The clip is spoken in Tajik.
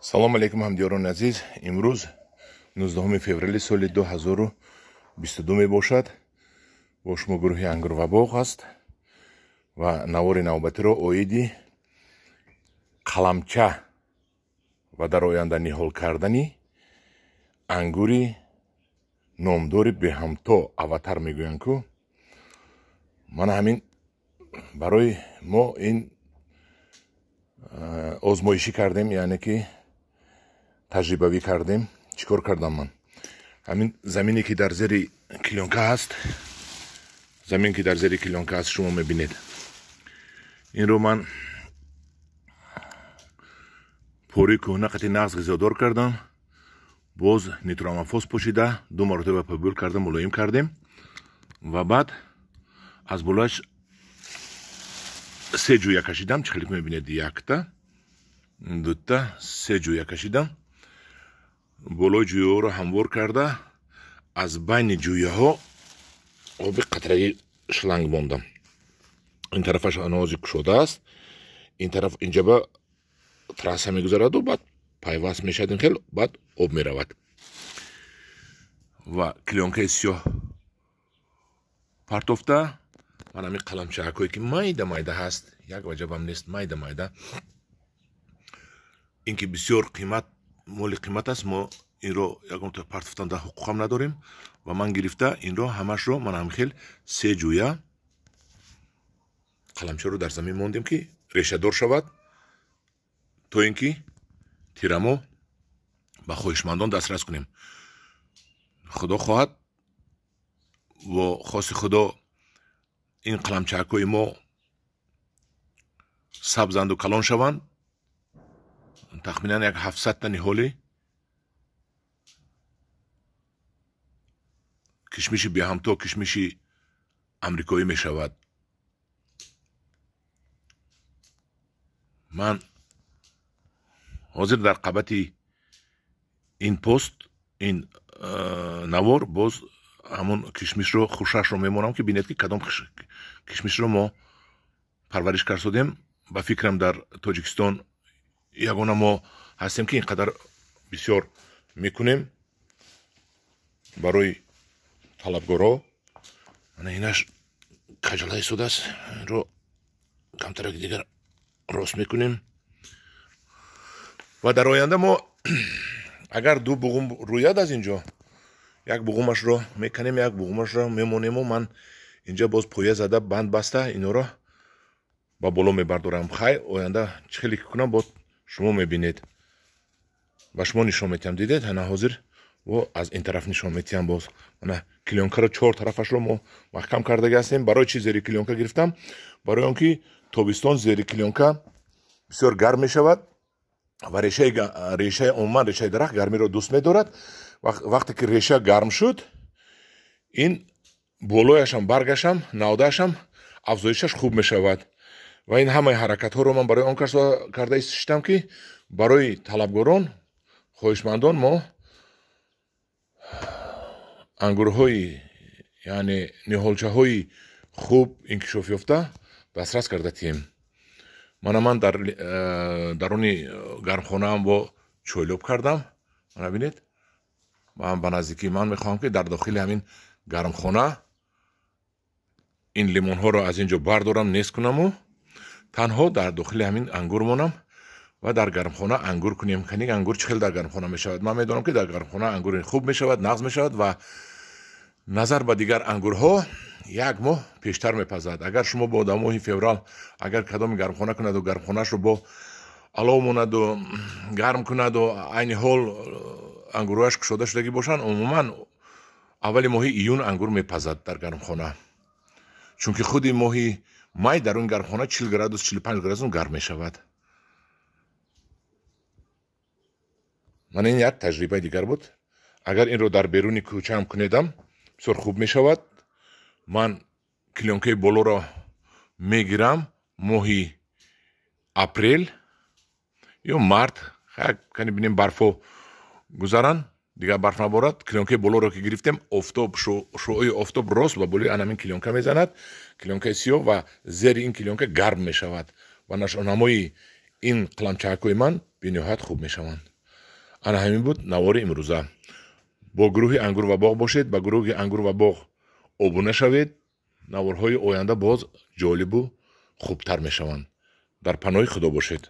салом алейкум ҳамдиёрони азиз. имрӯз 19 феврали соли 2022 мебошад. бо шумо гурӯҳи ангур ва боғ аст ва навори навбатиро оиди қаламча ва дар оянда ниҳол кардани ангури номдори беҳамто аватар мегӯянд ку ман ҳамин барои мо ин озмоишӣ кардем, яъне ки таҷрибавӣ кардем. чӣ кор кардам ман? ҳамин замине ки дар зери клёнка ҳаст, замин ки дар зери клёнка ҳаст, шумо мебинед. инро ман пори кӯҳна қати нағз ғизодор кардам, боз нитроамофос пошида 2 маротиба пабул кардам, мулоим кардем ва баъд аз болояш 3 ҷӯя кашидам. чӣ хеле мебинед? 1 2 3 ҷӯя кашидам. болои ҷӯяҳоро ҳамвор карда аз байни ҷӯяҳо оби қатраи шланг мондам. ин тарафаш анози кушода аст, ин тараф инҷаба трасса мегузараду баъд пайваст мешавад, ин хел баъд об меравад ва клёнкаи сиёҳ партофта ман ҳамин қаламчаакое ки майда майда ҳаст, як ваҷабам нест, майда майда, ин ки бисёр қимат моли қимат аст, мо инро ягонта партофтанда ҳуқуқам надорем ва ман гирифта инро ҳамашро ман ҳамин хел 3 ҷӯя қаламчаро дар замин мондем ки решадор шавад, то ин ки тирамо ба хоҳишмандон дастрас кунем. худо хоҳад во хоси худо ин қаламчаакои мо сабзанду калон шаванд. тахминан як 700 та ниҳоли кишмиши беҳамто, кишмиши амрикоӣ мешавад. ман ҳозир дар қабати ин пост, ин навор боз ҳамон кишмишро, хушашро мемонам ки бинед ки кадом кишмишро мо парвариш кардем. ба фикрам дар Тоҷикистон ягона мо ҳастем ки ин қадар бисёр мекунем барои талабгорҳо. ана инаш каҷала истодааст, инро камтараки дигар рост мекунем ва дар оянда мо агар 2 буғум рӯяд аз инҷо, як буғумашро меканем, як буғумашро мемонему. ман инҷа боз поя зада банд баста инҳоро ба боло мебардорам. хайр оянда чӣ хеле ки кунам бо шумо мебинед, ба шумо нишон метиҳам. дидед ана ҳозир во аз ин тараф нишон метиҳам. боз ана клёнкаро 4 тарафашро мо маҳкам кардаги ҳастем. барои чӣ зери клёнка гирифтам? барои он ки тобистон зери клёнка бисёр гарм мешавад ва решаи умуман решаи дарахт гармиро дӯст медорад. вақте ки реша гарм шуд, ин болояшам баргашам, навдаашам афзоишаш хуб мешавад ва ин ҳамаи ҳаракатҳоро ман барои он карда истишидам ки барои талабгорон, хоҳишмандон мо ангурҳои, яъне ниҳолчаҳои хуб инкишоф ёфта дастрас карда тиҳем. ман дар даруни гармхонаам бо чойлоб кардам. мана бинед, ман ба наздикии ман мехоҳам ки дар дохили ҳамин гармхона ин лимонҳоро аз инҷо бардорам, нест кунаму танҳо дар дохили ҳамин ангур монам ва дар гармхона ангур кунем. каник ангур чӣ хел дар гармхона мешавад? ман медонам ки дар гармхона ангури хуб мешавад, нағз мешавад ва назар ба дигар ангурҳо 1 моҳ пештар мепазад. агар шумо бо дар моҳи феврал агар кадоми гармхона кунаду гармхонаашро бо алов монаду гарм кунаду айни ҳол ангурҳояш кушода шудагӣ бошанд, умуман аввали моҳи июн ангур мепазад дар гармхона, чунки худи моҳи май дар он гармхона 40 градус 45 градус гарм мешавад. ман ин як таҷрибаи дигар буд. агар инро дар беруни кӯчаам кунедам бисёр хуб мешавад. ман клёнкаи болоро мегирам моҳи апрел ё март, кани бинем барфо гузаранд, дигар барф наборад. клёнкаи болоро ки гирифтем, офтоб, шуои офтоб рост ба болои анамин клёнка мезанад, клёнкаи сиёҳ ва зери ин клёнка гарм мешавад ва нашонамои ин қаламчаакои ман бениҳоят хуб мешаванд. Ана ҳамин буд навори имрӯза. Бо гурӯҳи Ангур ва боғ бошед, ба гурӯҳи Ангур ва боғ обуна шавед. Наворҳои оянда боз ҷолибу хубтар мешаванд. Дар паноҳи Худо бошед.